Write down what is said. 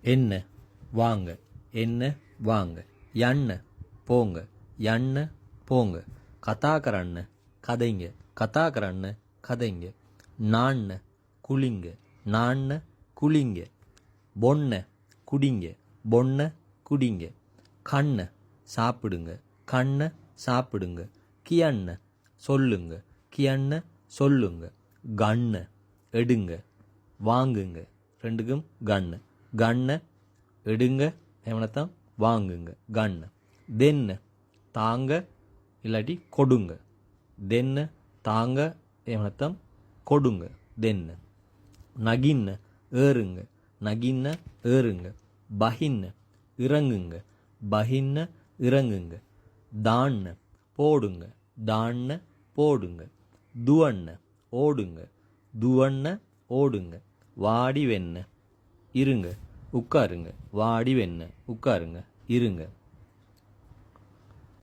என்ன வாங்க, என்ன வாங்க. යන්න போங்க, යන්න போங்க. කතා කරන්න கதைங்க, කතා කරන්න கதைங்க. நாන්න குளிங்க, நாන්න குளிங்க. பொன்ன குடிங்க, பொன்ன குடிங்க. கண்ண சாப்பிடுங்க, கண்ண சாப்பிடுங்க. கியண்ண சொல்லுங்க, கியண்ண சொல்லுங்க. கண்ண எடுங்க, வாங்குங்க. ரெண்டுக்கும் கண்ண. கண்ண எடுங்க, எவனத்தான் வாங்குங்க. கண்ண. தென்ன தாங்க இல்லாட்டி கொடுங்க. தென்ன தாங்க எவனத்தான் கொடுங்க. தென்ன. நகின்ன ஏறுங்க, நகின்ன ஏறுங்க. பஹின்ன இறங்குங்க, பஹின்ன இறங்குங்க. தான்ன போடுங்க, தான்ன போடுங்க. துவண்ண ஓடுங்க, துவண்ண ஓடுங்க. வாடி வெண்ண இருங்க, உட்காருங்க. வாடி வெண்ண உட்காருங்க, இருங்க.